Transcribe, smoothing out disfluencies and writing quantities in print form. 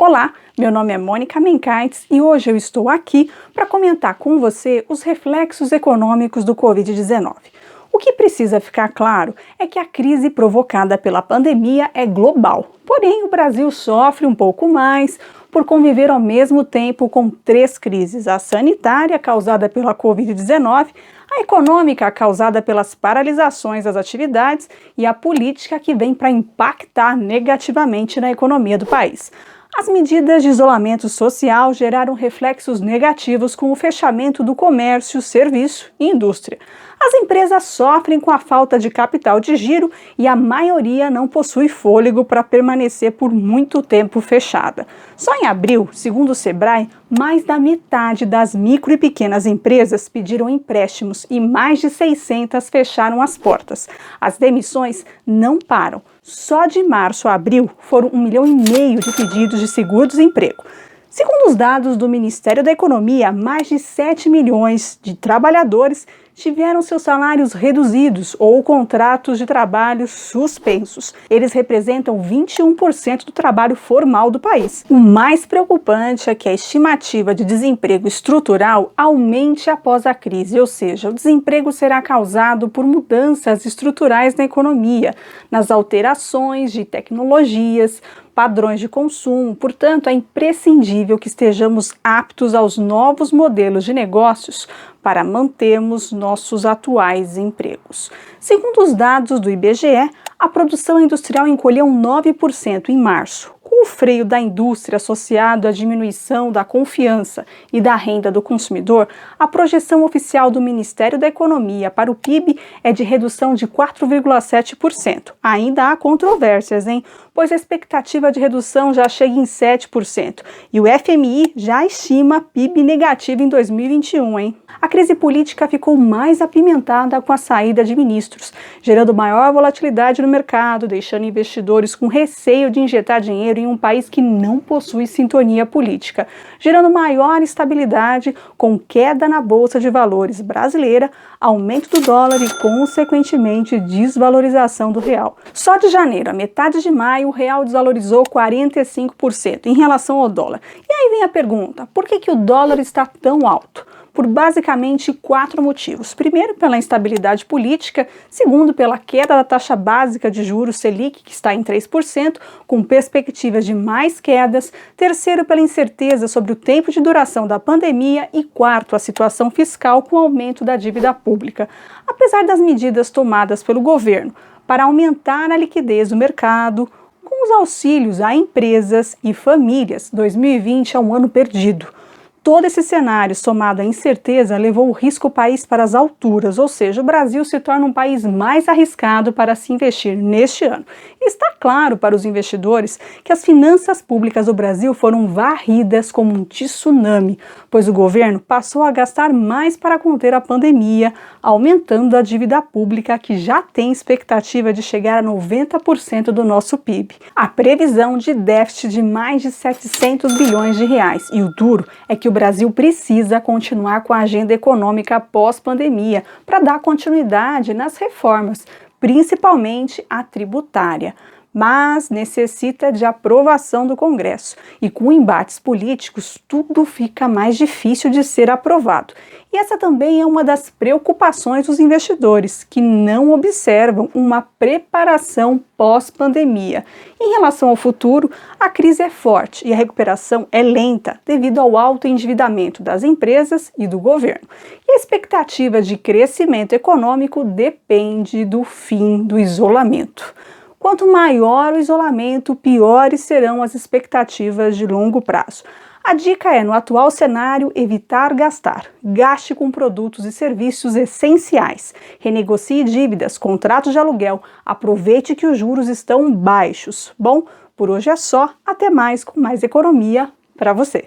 Olá, meu nome é Mônica Mencaitz e hoje eu estou aqui para comentar com você os reflexos econômicos do Covid-19. O que precisa ficar claro é que a crise provocada pela pandemia é global, porém o Brasil sofre um pouco mais por conviver ao mesmo tempo com três crises: a sanitária, causada pela Covid-19, a econômica, causada pelas paralisações das atividades, e a política, que vem para impactar negativamente na economia do país. As medidas de isolamento social geraram reflexos negativos com o fechamento do comércio, serviço e indústria. As empresas sofrem com a falta de capital de giro e a maioria não possui fôlego para permanecer por muito tempo fechada. Só em abril, segundo o Sebrae, mais da metade das micro e pequenas empresas pediram empréstimos e mais de 600 fecharam as portas. As demissões não param. Só de março a abril foram 1,5 milhão de pedidos de seguro-desemprego. Segundo os dados do Ministério da Economia, mais de 7 milhões de trabalhadores tiveram seus salários reduzidos ou contratos de trabalho suspensos. Eles representam 21% do trabalho formal do país. O mais preocupante é que a estimativa de desemprego estrutural aumente após a crise, ou seja, o desemprego será causado por mudanças estruturais na economia, nas alterações de tecnologias, padrões de consumo. Portanto, é imprescindível que estejamos aptos aos novos modelos de negócios para mantermos nossos atuais empregos. Segundo os dados do IBGE, a produção industrial encolheu 9% em março. Com o freio da indústria associado à diminuição da confiança e da renda do consumidor, a projeção oficial do Ministério da Economia para o PIB é de redução de 4,7%. Ainda há controvérsias, pois a expectativa de redução já chega em 7%. E o FMI já estima PIB negativo em 2021, A crise política ficou mais apimentada com a saída de ministros, gerando maior volatilidade no mercado, deixando investidores com receio de injetar dinheiro em um país que não possui sintonia política, gerando maior instabilidade com queda na Bolsa de Valores brasileira, aumento do dólar e, consequentemente, desvalorização do real. Só de janeiro a metade de maio, o real desvalorizou 45% em relação ao dólar. E aí vem a pergunta: por que o dólar está tão alto? Por basicamente 4 motivos. Primeiro, pela instabilidade política. Segundo, pela queda da taxa básica de juros Selic, que está em 3%, com perspectivas de mais quedas. Terceiro, pela incerteza sobre o tempo de duração da pandemia. E quarto, a situação fiscal com o aumento da dívida pública. Apesar das medidas tomadas pelo governo para aumentar a liquidez do mercado, com os auxílios a empresas e famílias, 2020 é um ano perdido. Todo esse cenário, somado à incerteza, levou o risco país para as alturas, ou seja, o Brasil se torna um país mais arriscado para se investir neste ano. E está claro para os investidores que as finanças públicas do Brasil foram varridas como um tsunami, pois o governo passou a gastar mais para conter a pandemia, aumentando a dívida pública, que já tem expectativa de chegar a 90% do nosso PIB. A previsão de déficit de mais de 700 bilhões de reais. E o duro é que o Brasil precisa continuar com a agenda econômica pós-pandemia para dar continuidade nas reformas, principalmente a tributária, mas necessita de aprovação do Congresso. E com embates políticos, tudo fica mais difícil de ser aprovado. E essa também é uma das preocupações dos investidores, que não observam uma preparação pós-pandemia. Em relação ao futuro, a crise é forte e a recuperação é lenta devido ao alto endividamento das empresas e do governo. E a expectativa de crescimento econômico depende do fim do isolamento. Quanto maior o isolamento, piores serão as expectativas de longo prazo. A dica é, no atual cenário, evitar gastar. Gaste com produtos e serviços essenciais. Renegocie dívidas, contratos de aluguel. Aproveite que os juros estão baixos. Bom, por hoje é só. Até mais com mais economia para você.